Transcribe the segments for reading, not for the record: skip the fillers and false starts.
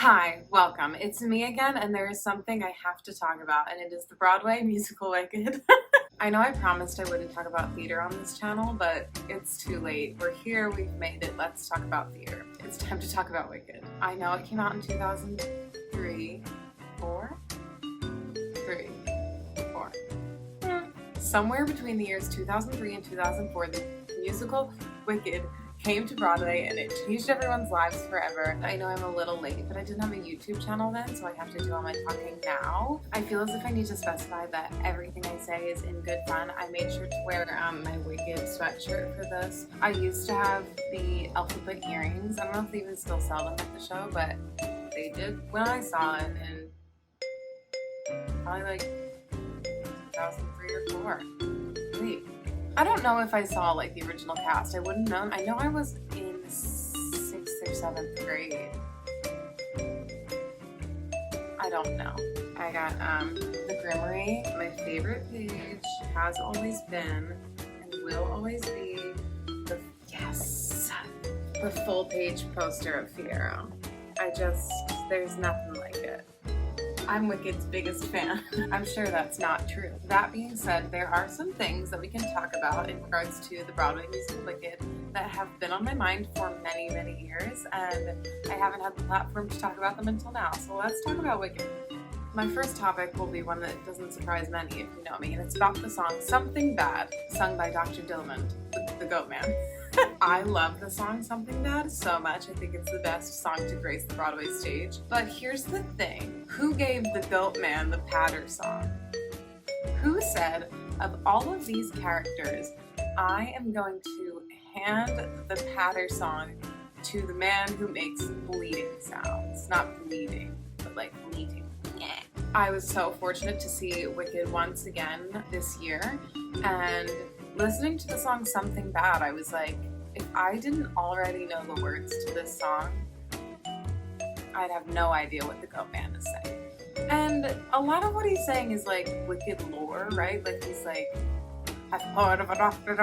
Hi, welcome. It's me again, and there is something I have to talk about, and it is the Broadway musical Wicked. I know I promised I wouldn't talk about theater on this channel, but it's too late. We're here, we've made it, let's talk about theater. It's time to talk about Wicked. I know it came out in 2003, somewhere between the years 2003 and 2004, the musical Wicked came to Broadway and it changed everyone's lives forever. I know I'm a little late, but I didn't have a YouTube channel then, so I have to do all my talking now. I feel as if I need to specify that everything I say is in good fun. I made sure to wear my Wicked sweatshirt for this. I used to have the alphabet earrings. I don't know if they even still sell them at the show, but they did when I saw it in probably like 2003 or 4. Wait. I don't know if I saw like the original cast. I wouldn't know. I know I was in 6th or 7th grade. I don't know. I got the Grimmery, my favorite page, has always been and will always be the full page poster of Fiyero. There's nothing like it. I'm Wicked's biggest fan. I'm sure that's not true. That being said, there are some things that we can talk about in regards to the Broadway musical Wicked that have been on my mind for many, many years, and I haven't had the platform to talk about them until now. So let's talk about Wicked. My first topic will be one that doesn't surprise many if you know me, and it's about the song Something Bad, sung by Dr. Dillamond, the Goat Man. I love the song Something Bad so much. I think it's the best song to grace the Broadway stage. But here's the thing. Who gave the Goat Man the patter song? Who said, of all of these characters, I am going to hand the patter song to the man who makes bleeding sounds. Not bleeding, but like bleating. I was so fortunate to see Wicked once again this year, and listening to the song Something Bad, I was like, if I didn't already know the words to this song, I'd have no idea what the Goat Man is saying. And a lot of what he's saying is like Wicked lore, right? Like he's like, I've heard of a doctor.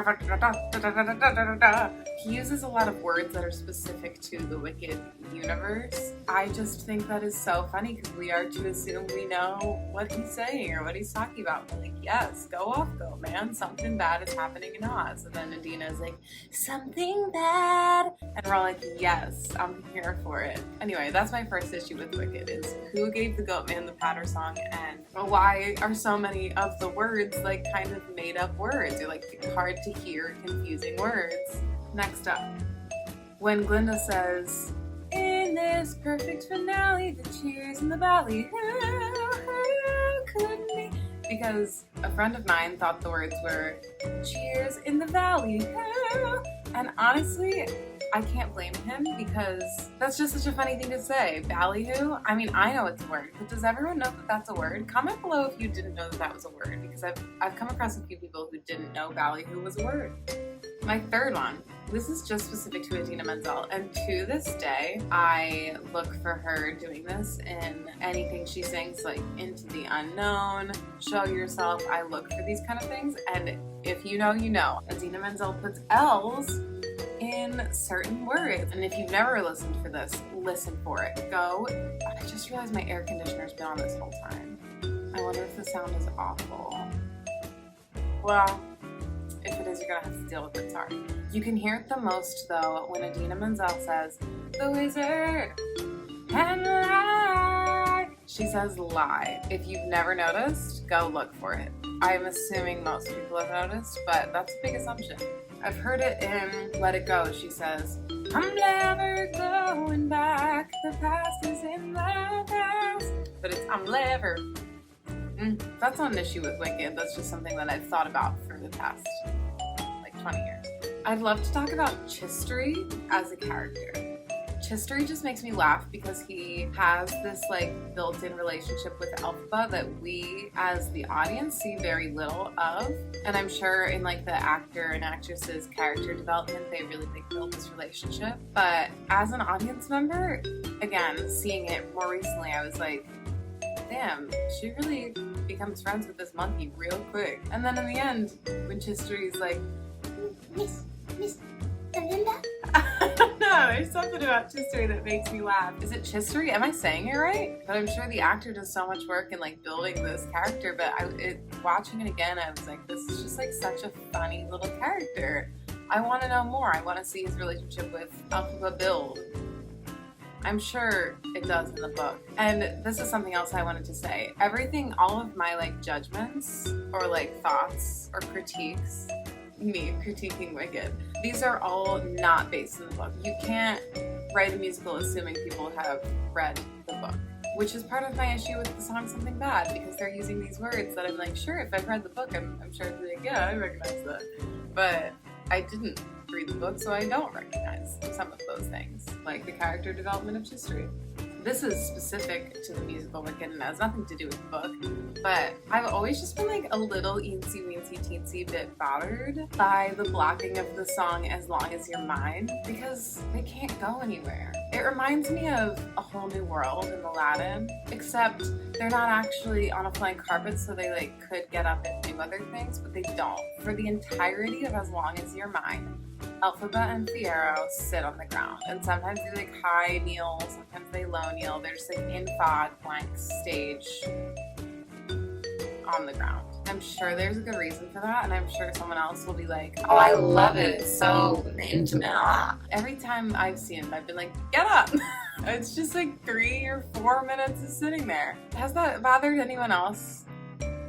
He uses a lot of words that are specific to the Wicked universe. I just think that is so funny because we are to assume we know what he's saying or what he's talking about. We're like, yes, go off, Goat Man. Something bad is happening in Oz. And then Adina is like, something bad. And we're all like, yes, I'm here for it. Anyway, that's my first issue with Wicked is who gave the Goat Man the patter song and why are so many of the words like kind of made up words or like hard to hear, confusing words. Next up, when Glinda says, in this perfect finale, the cheers in the valley, who could be? Because a friend of mine thought the words were, cheers in the valley, who? And honestly, I can't blame him because that's just such a funny thing to say. Ballyhoo? I mean, I know it's a word, but does everyone know that that's a word? Comment below if you didn't know that that was a word, because I've come across a few people who didn't know ballyhoo was a word. My third one. This is just specific to Idina Menzel, and to this day, I look for her doing this in anything she sings, like Into the Unknown, Show Yourself. I look for these kind of things, and if you know, you know. Idina Menzel puts L's in certain words, and if you've never listened for this, listen for it. Go. I just realized my air conditioner's been on this whole time. I wonder if the sound is awful. Well, if it is, you're gonna have to deal with it, sorry. You can hear it the most, though, when Idina Menzel says, the wizard and lie. She says lie. If you've never noticed, go look for it. I'm assuming most people have noticed, but that's a big assumption. I've heard it in Let It Go. She says, I'm never going back. The past is in the past. But it's, I'm never. That's not an issue with Wicked. That's just something that I've thought about for the past, like, 20 years. I'd love to talk about Chistry as a character. Chistry just makes me laugh because he has this, like, built-in relationship with Elphaba that we, as the audience, see very little of. And I'm sure in, like, the actor and actress's character development, they really, like, build this relationship. But as an audience member, again, seeing it more recently, I was like, damn, she really becomes friends with this monkey real quick. And then in the end, when Chistry's like, Miss Belinda? I don't know, there's something about Chistery that makes me laugh. Is it Chistery? Am I saying it right? But I'm sure the actor does so much work in like building this character, but watching it again, I was like, this is just like such a funny little character. I want to know more. I want to see his relationship with Elphaba build. I'm sure it does in the book. And this is something else I wanted to say. Everything, all of my like judgments or like thoughts or critiques, me critiquing Wicked, these are all not based in the book. You can't write a musical assuming people have read the book, which is part of my issue with the song Something Bad, because they're using these words that I'm like, sure, if I've read the book, I'm sure I'd be like, yeah, I recognize that. But I didn't read the book, so I don't recognize some of those things, like the character development of Chistery. This is specific to the musical Wicked and has nothing to do with the book, but I've always just been like a little teensy bit bothered by the blocking of the song As Long As You're Mine, because they can't go anywhere. It reminds me of A Whole New World in Aladdin, except they're not actually on a flying carpet, so they like could get up and do other things, but they don't. For the entirety of As Long As You're Mine, Elphaba and Fiyero sit on the ground, and sometimes they like high kneel, sometimes they low kneel. They're just like in fog, blank stage on the ground. I'm sure there's a good reason for that, and I'm sure someone else will be like, oh, I love it, it's so intimate. Every time I've seen it, I've been like, get up! It's just like 3 or 4 minutes of sitting there. Has that bothered anyone else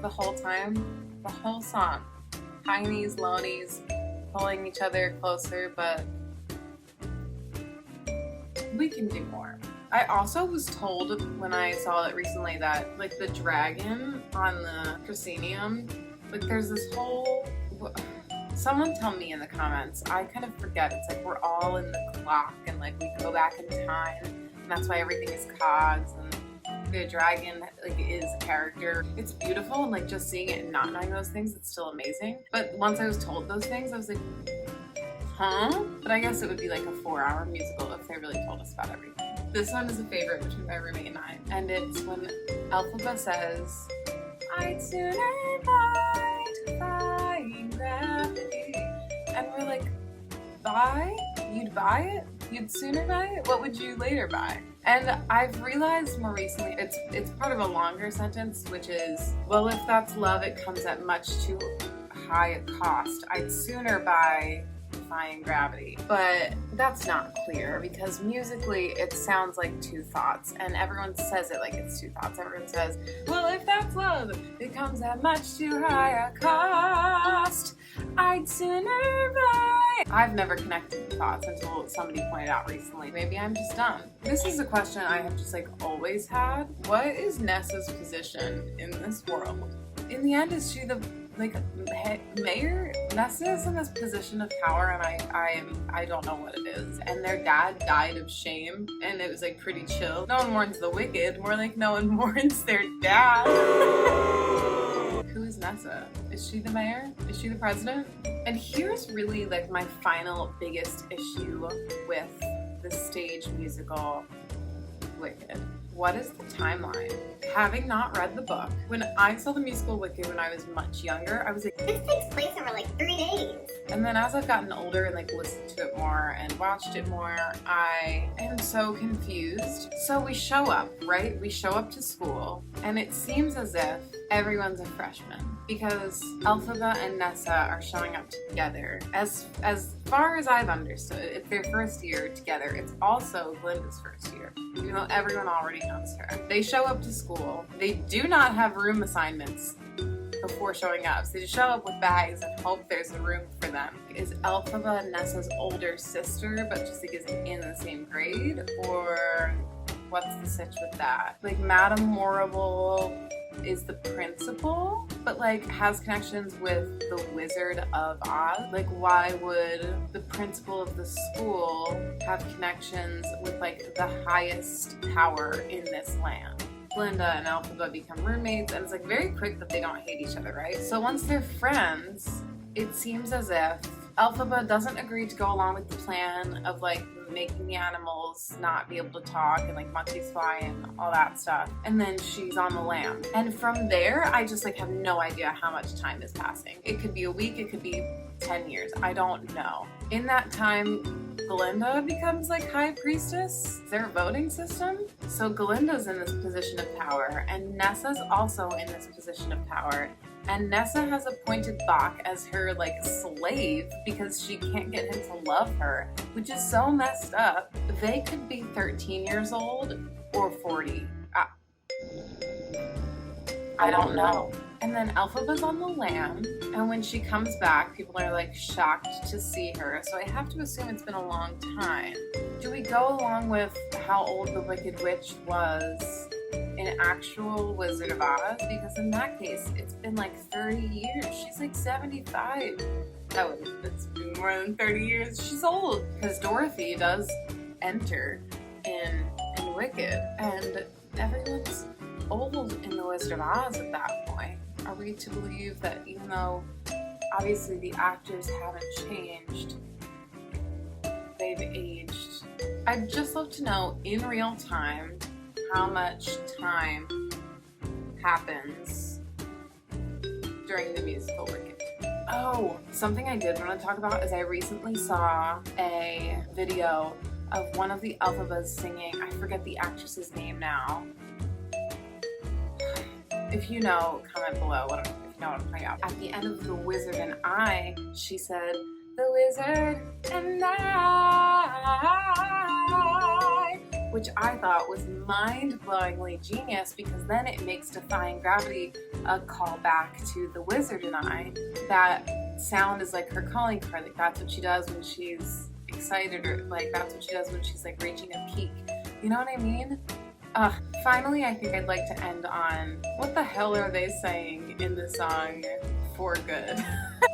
the whole time? The whole song. High knees, low knees, pulling each other closer, but we can do more. I also was told when I saw it recently that like the dragon on the proscenium, like there's this whole, someone tell me in the comments, I kind of forget, it's like we're all in the clock and like we go back in time, and that's why everything is cogs, and the dragon like is a character. It's beautiful, and like just seeing it and not knowing those things, it's still amazing. But once I was told those things, I was like, huh? But I guess it would be like a 4-hour musical if they really told us about everything. This one is a favorite between my roommate and I, and it's when Elphaba says, I'd sooner buy defying gravity. And we're like, buy? You'd buy it? You'd sooner buy it? What would you later buy? And I've realized more recently, it's part of a longer sentence, which is, well, if that's love, it comes at much too high a cost. I'd sooner buy defying gravity. But that's not clear, because musically it sounds like two thoughts, and everyone says it like it's two thoughts. Everyone says, well, if that's love, it comes at much too high a cost. I'd sooner buy. I've never connected the thoughts until somebody pointed out recently. Maybe I'm just dumb. This is a question I have just like always had. What is Nessa's position in this world? In the end, is she the like mayor? Nessa is in this position of power, and I don't know what it is. And their dad died of shame, and it was like pretty chill. No one mourns the wicked, more like no one mourns their dad. Who is Nessa? Is she the mayor? Is she the president? And here's really like my final biggest issue with the stage musical Wicked. What is the timeline? Having not read the book, when I saw the musical Wicked when I was much younger, I was like, this takes place over like 3 days. And then as I've gotten older and like listened to it more and watched it more, I am so confused. So we show up, right? We show up to school, and it seems as if everyone's a freshman, because Elphaba and Nessa are showing up together. As far as I've understood, it's their first year together. It's also Glinda's first year, even though everyone already knows her. They show up to school. They do not have room assignments before showing up, so they just show up with bags and hope there's a room for them. Is Elphaba Nessa's older sister, but just like isn't in the same grade, or what's the sitch with that? Like Madame Morrible is the principal, but like has connections with the Wizard of Oz. Like, why would the principal of the school have connections with like the highest power in this land? Glinda and Elphaba become roommates, and it's like very quick that they don't hate each other, right? So once they're friends, it seems as if Elphaba doesn't agree to go along with the plan of like making the animals not be able to talk and like monkeys fly and all that stuff. And then she's on the lam. And from there, I just like have no idea how much time is passing. It could be a week, it could be 10 years. I don't know. In that time, Glinda becomes like high priestess. Is there a voting system? So Glinda's in this position of power, and Nessa's also in this position of power. And Nessa has appointed Bach as her like slave because she can't get him to love her, which is so messed up. They could be 13 years old or 40. I don't know. And then Elphaba's on the lam, and when she comes back, people are like shocked to see her, so I have to assume it's been a long time. Do we go along with how old the Wicked Witch was in actual Wizard of Oz? Because in that case, it's been like 30 years. She's like 75. Oh, it's been more than 30 years. She's old. Because Dorothy does enter in Wicked, and everyone's old in the Wizard of Oz at that point. Are we to believe that even though obviously the actors haven't changed, they've aged? I'd just love to know in real time how much time happens during the musical Wicked. Oh, something I did want to talk about is I recently saw a video of one of the Elphabas singing, I forget the actress's name now. If you know, comment below if you know what I'm talking about. At the end of The Wizard and I, she said, "The Wizard and I," which I thought was mind-blowingly genius because then it makes Defying Gravity a callback to The Wizard and I. That sound is like her calling card, like that's what she does when she's excited, or like that's what she does when she's like reaching a peak. You know what I mean? Finally, I think I'd like to end on what the hell are they saying in the song For Good?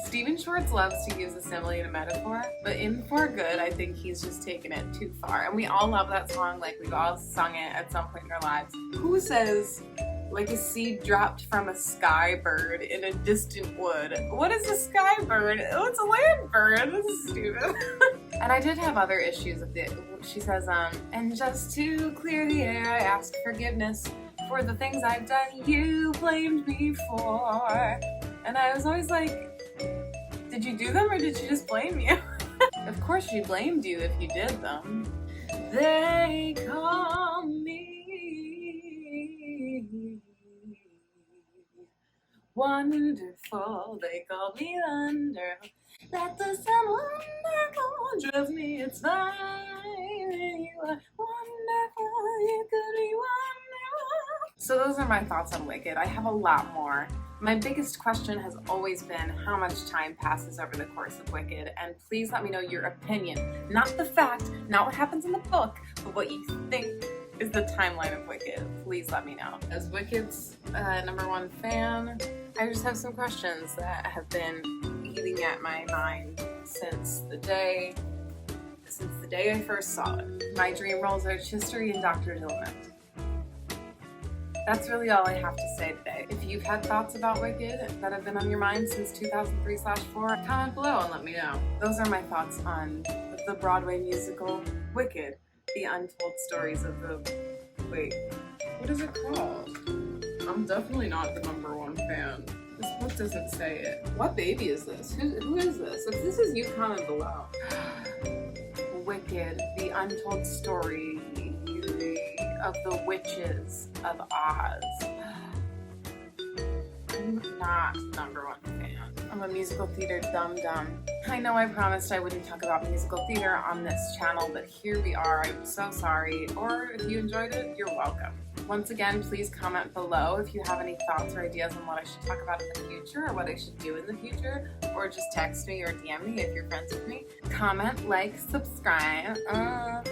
Stephen Schwartz loves to use a simile and a metaphor, but in For Good, I think he's just taken it too far. And we all love that song, like we've all sung it at some point in our lives. Who says, like a seed dropped from a sky bird in a distant wood? What is a sky bird? Oh, it's a land bird. This is stupid. And I did have other issues with it. She says, and just to clear the air, I ask forgiveness for the things I've done you blamed me for. And I was always like, did you do them or did she just blame you? Of course she blamed you if you did them. They call me wonderful, they call me thunder. That does sound wonderful, trust me, it's fine. You are wonderful, you could be wonderful. So those are my thoughts on Wicked. I have a lot more. My biggest question has always been how much time passes over the course of Wicked, and please let me know your opinion. Not the fact, not what happens in the book, but what you think is the timeline of Wicked. Please let me know. As Wicked's #1 fan, I just have some questions that have been eating at my mind since the day I first saw it. My dream roles are Chistery and Dr. Dilmont. That's really all I have to say today. If you've had thoughts about Wicked that have been on your mind since 2003/4, comment below and let me know. Those are my thoughts on the Broadway musical Wicked, the untold stories of the... Wait, what is it called? I'm definitely not the #1 fan. This book doesn't say it. What baby is this? Who is this? If this is you, comment below. Wicked, the untold story of the witches of Oz. I'm not #1 fan. I'm a musical theater dum-dum. I know I promised I wouldn't talk about musical theater on this channel, but here we are. I'm so sorry. Or if you enjoyed it, you're welcome. Once again, please comment below if you have any thoughts or ideas on what I should talk about in the future or what I should do in the future, or just text me or DM me if you're friends with me. Comment, like, subscribe,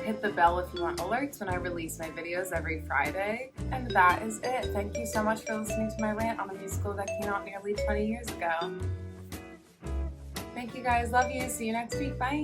hit the bell if you want alerts when I release my videos every Friday. And that is it. Thank you so much for listening to my rant on a musical that came out nearly 20 years ago. Thank you guys. Love you. See you next week. Bye.